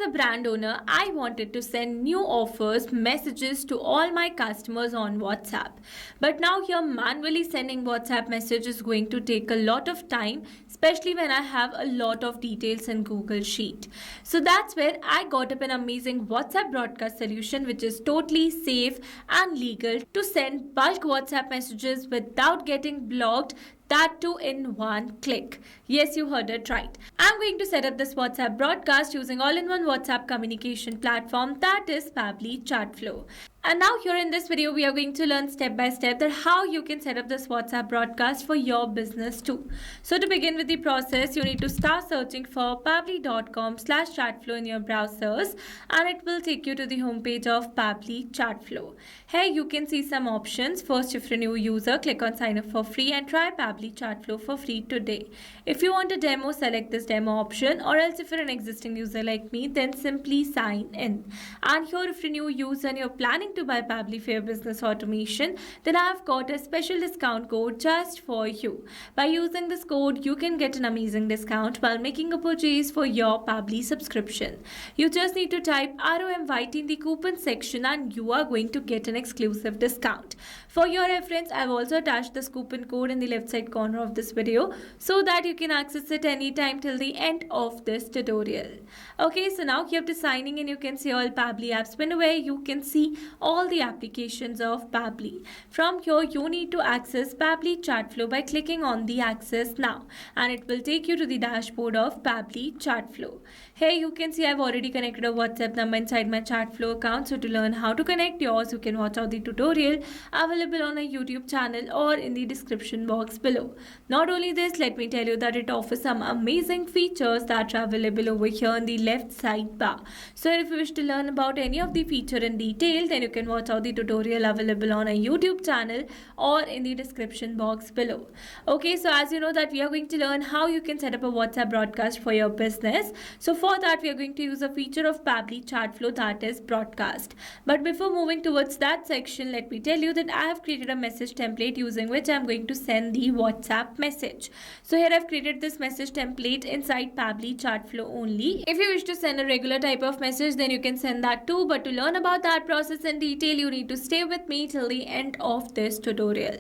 a brand owner, I wanted to send new offers, messages to all my customers on WhatsApp. But now here manually sending WhatsApp message is going to take a lot of time, especially when I have a lot of details in Google Sheet. So that's where I got up an amazing WhatsApp broadcast solution which is totally safe and legal to send bulk WhatsApp messages without getting blocked, that too in one click. Yes, you heard it right. I'm going to set up this WhatsApp broadcast using all-in-one WhatsApp communication platform, that is Pabbly Chatflow. And now here in this video, we are going to learn step by step that how you can set up this WhatsApp broadcast for your business too. So to begin with the process, you need to start searching for pabbly.com/chatflow in your browsers, and it will take you to the homepage of Pabbly Chatflow. Here you can see some options. First, if you're a new user, click on sign up for free and try Pabbly Chatflow for free today. If you want a demo, select this demo option, or else if you're an existing user like me, then simply sign in. And here if you're a new user and you're planning to buy Pabbly for your business automation, then I've got a special discount code just for you. By using this code, you can get an amazing discount while making a purchase for your Pabbly subscription. You just need to type ROMYT in the coupon section and you are going to get an exclusive discount. For your reference, I've also attached this coupon code in the left side corner of this video so that you can access it anytime till the end of this tutorial. Okay, so now here to signing in, you can see all Pabbly apps. When away, you can see all the applications of Pabbly. From here, you need to access Pabbly Chatflow by clicking on the Access Now, and it will take you to the dashboard of Pabbly Chatflow. Here you can see I've already connected a WhatsApp number inside my Chatflow account. So to learn how to connect yours, you can watch out the tutorial available on a YouTube channel or in the description box below. Not only this, let me tell you that it offers some amazing features that are available over here on the left side bar. So if you wish to learn about any of the feature in detail, then you can watch out the tutorial available on a YouTube channel or in the description box below. Okay, so as you know that we are going to learn how you can set up a WhatsApp broadcast for your business. So for that, we are going to use a feature of Pabbly Chatflow, that is broadcast. But before moving towards that section, let me tell you that I have created a message template using which I am going to send the WhatsApp message. So here I've created this message template inside Pabbly Chatflow only. If you wish to send a regular type of message, then you can send that too. But to learn about that process in detail, you need to stay with me till the end of this tutorial.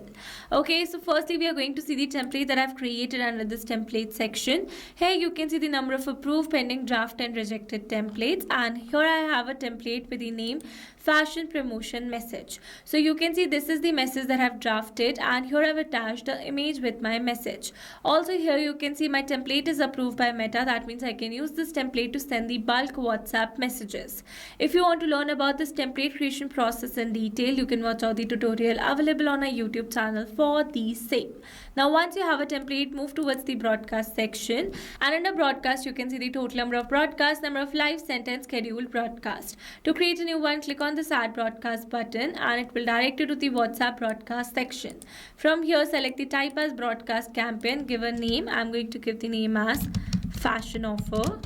Okay, so firstly we are going to see the template that I've created under this template section. Here you can see the number of approved, pending, draft and rejected templates, and here I have a template with the name fashion promotion message. So you can see this is the message that I've drafted, and here I've attached the image with my message. Also here you can see my template is approved by Meta. That means I can use this template to send the bulk WhatsApp messages. If you want to learn about this template creation process in detail, you can watch out the tutorial available on our YouTube channel for the same. Now once you have a template, move towards the broadcast section, and under broadcast you can see the total number of broadcasts, number of live sent and scheduled broadcast. To create a new one, click on this add broadcast button and it will direct you to the WhatsApp broadcast section. From here, select the type as broadcast campaign, give a name. I'm going to give the name as fashion offer.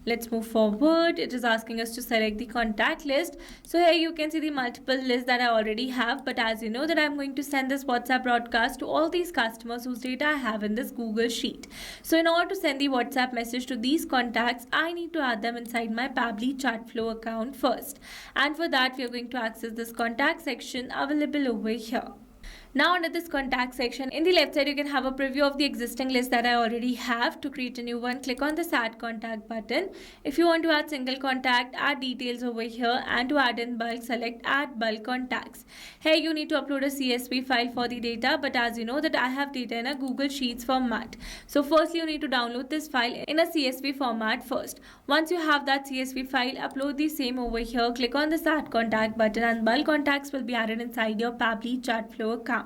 Let's move forward. It is asking us to select the contact list. So here you can see the multiple lists that I already have, but as you know that I'm going to send this WhatsApp broadcast to all these customers whose data I have in this Google Sheet. So in order to send the WhatsApp message to these contacts, I need to add them inside my Pabbly Chatflow account first. And for that, we are going to access this contact section available over here. Now under this contact section, in the left side you can have a preview of the existing list that I already have. To create a new one, click on this add contact button. If you want to add single contact, add details over here, and to add in bulk, select add bulk contacts. Here you need to upload a CSV file for the data, but as you know that I have data in a Google Sheets format. So firstly you need to download this file in a CSV format first. Once you have that CSV file, upload the same over here, click on this add contact button, and bulk contacts will be added inside your Pabbly Chatflow account.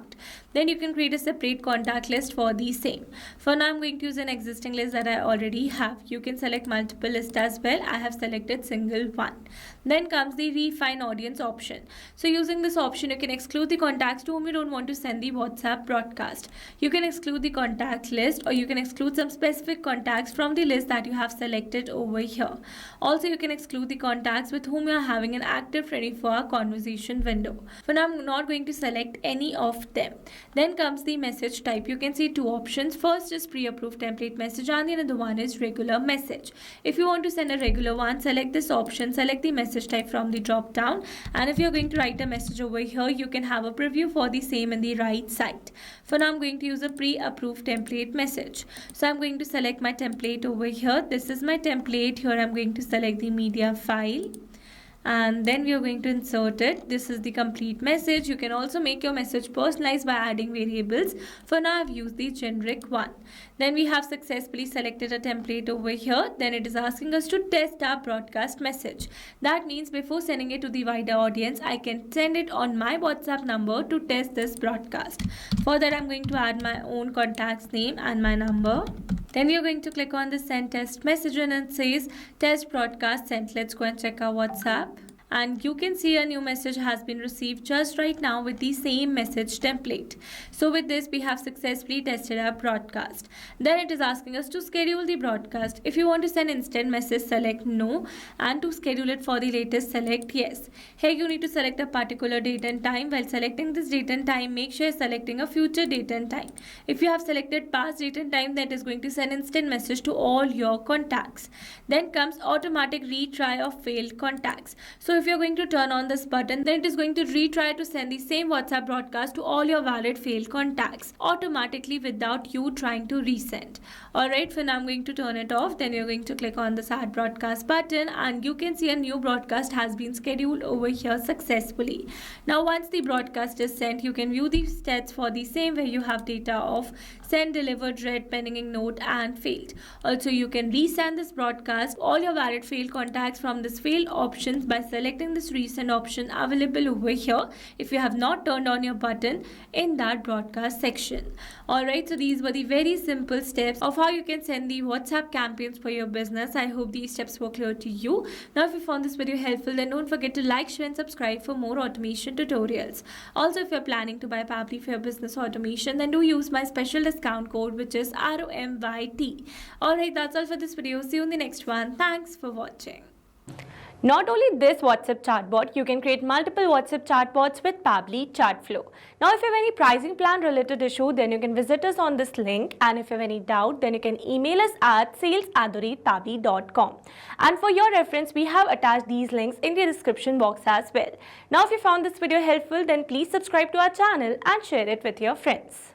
Then you can create a separate contact list for the same. For now, I'm going to use an existing list that I already have. You can select multiple lists as well. I have selected single one. Then comes the refine audience option. So using this option, you can exclude the contacts to whom you don't want to send the WhatsApp broadcast. You can exclude the contact list, or you can exclude some specific contacts from the list that you have selected over here. Also, you can exclude the contacts with whom you are having an active 24-hour conversation window. For now, I'm not going to select any of of them. Then comes the message type. You can see two options. First is pre-approved template message and the another one is regular message. If you want to send a regular one, select this option, select the message type from the drop down, and if you're going to write a message over here, you can have a preview for the same in the right side. For now, I'm going to use a pre-approved template message. So I'm going to select my template over here. This is my template. Here I'm going to select the media file, and then we are going to insert it. This is the complete message. You can also make your message personalized by adding variables. For now, I've used the generic one. Then we have successfully selected a template over here. Then it is asking us to test our broadcast message. That means before sending it to the wider audience, I can send it on my WhatsApp number to test this broadcast. For that, I'm going to add my own contact's name and my number. Then we are going to click on the send test message and it says test broadcast sent. Let's go and check our WhatsApp. And you can see a new message has been received just right now with the same message template. So with this, we have successfully tested our broadcast. Then it is asking us to schedule the broadcast. If you want to send instant message, select no, and to schedule it for the latest, select yes. Here you need to select a particular date and time. While selecting this date and time, make sure you're selecting a future date and time. If you have selected past date and time, then it is going to send instant message to all your contacts. Then comes automatic retry of failed contacts. So if you're going to turn on this button, then it is going to retry to send the same WhatsApp broadcast to all your valid failed contacts automatically without you trying to resend. Alright, for now I'm going to turn it off. Then you're going to click on this add broadcast button and you can see a new broadcast has been scheduled over here successfully. Now once the broadcast is sent, you can view the stats for the same where you have data of send, delivered, read, pending, note and failed. Also you can resend this broadcast all your valid failed contacts from this failed options by selecting this resend option available over here if you have not turned on your button in that broadcast section. Alright, so these were the very simple steps of how you can send the WhatsApp campaigns for your business. I hope these steps were clear to you. Now if you found this video helpful, then don't forget to like, share and subscribe for more automation tutorials. Also, if you're planning to buy Pabbly for your business automation, then do use my special discount code which is ROMYT. Alright, that's all for this video. See you in the next one. Thanks for watching. Not only this WhatsApp chatbot, you can create multiple WhatsApp chatbots with Pabbly Chatflow. Now, if you have any pricing plan related issue, then you can visit us on this link. And if you have any doubt, then you can email us at sales@pabbly.com. And for your reference, we have attached these links in the description box as well. Now, if you found this video helpful, then please subscribe to our channel and share it with your friends.